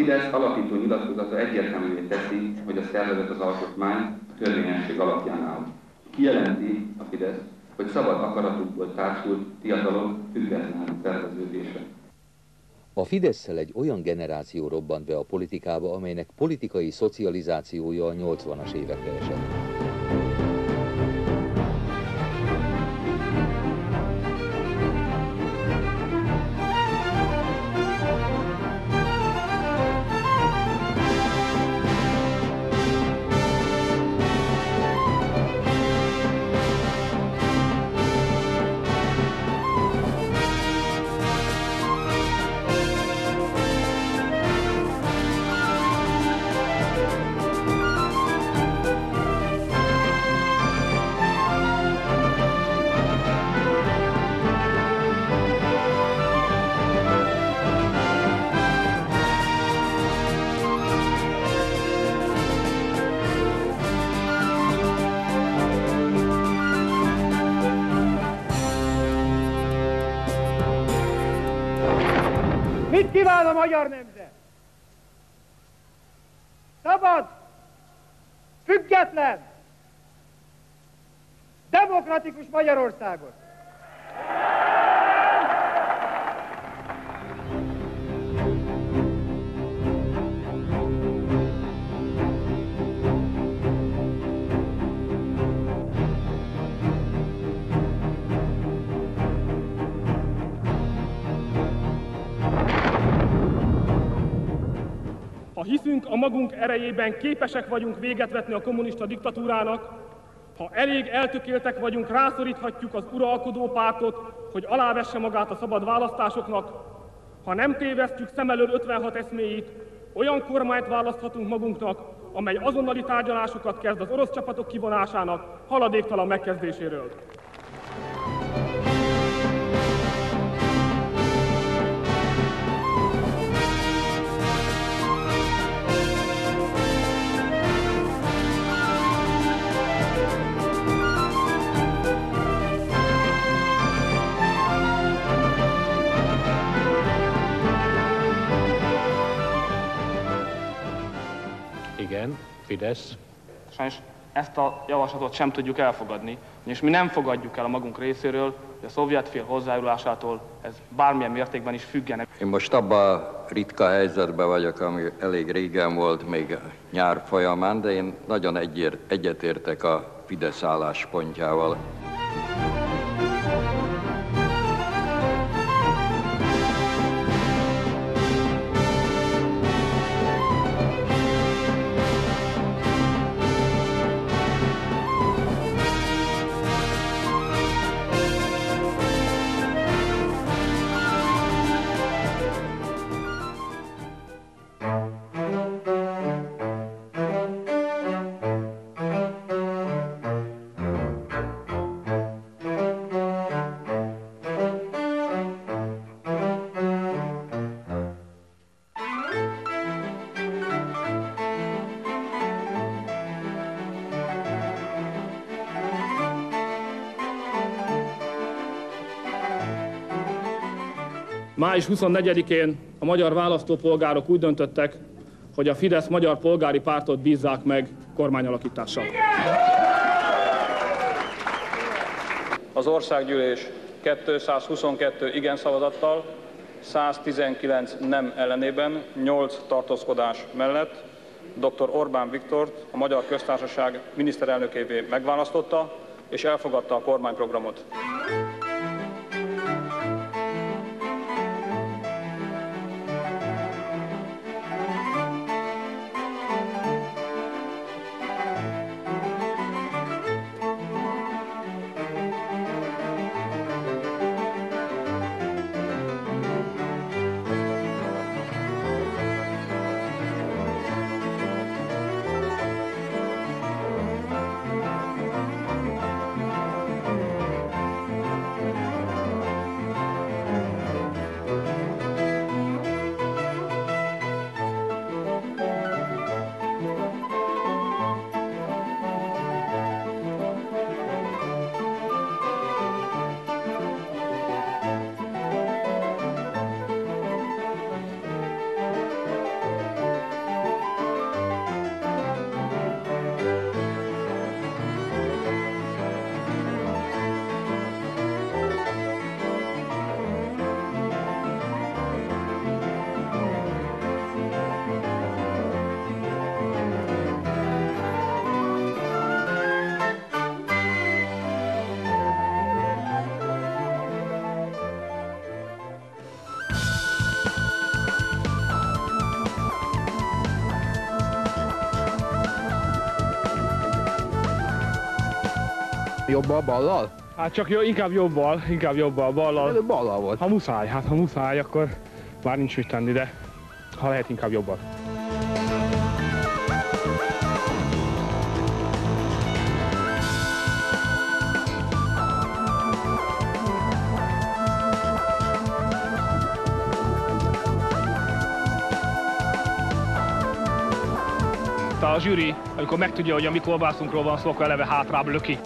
Fidesz alapító nyilatkozata egyértelművé teszi, hogy a szervezet az alkotmány a törvényesség alapján áll. Kijelenti a Fidesz, hogy szabad akaratukból társult fiatalok független szerveződése. A Fidesszel egy olyan generáció robbant be a politikába, amelynek politikai szocializációja a 80-as évekre esett. Mit kíván a magyar nemzet? Szabad, független, demokratikus Magyarországot! Ha hiszünk a magunk erejében, képesek vagyunk véget vetni a kommunista diktatúrának, ha elég eltökéltek vagyunk, rászoríthatjuk az uralkodó pártot, hogy alávesse magát a szabad választásoknak, ha nem tévesztjük szem elől 56 eszméjét, olyan kormányt választhatunk magunknak, amely azonnali tárgyalásokat kezd az orosz csapatok kivonásának haladéktalan megkezdéséről. Igen, Fidesz. Sajnos ezt a javaslatot sem tudjuk elfogadni, és mi nem fogadjuk el a magunk részéről, hogy a szovjet fél hozzájárulásától ez bármilyen mértékben is függene. Én most abban a ritka helyzetben vagyok, ami elég régen volt, még nyár folyamán, de én nagyon egyetértek a Fidesz álláspontjával. Május 24-én a magyar választópolgárok úgy döntöttek, hogy a Fidesz Magyar Polgári Pártot bízzák meg kormányalakítással. Az országgyűlés 222 igen szavazattal, 119 nem ellenében, 8 tartózkodás mellett dr. Orbán Viktort a Magyar Köztársaság miniszterelnökévé megválasztotta és elfogadta a kormányprogramot. jobbal, ballal? Hát csak jó, inkább jobbal, ballal. Előbb ballal volt. Ha muszáj, akkor már nincs mit tenni, de ha lehet, inkább jobbal. A zsűri, amikor megtudja, hogy a mi kolbászunkról van szó, akkor eleve hátrább löki.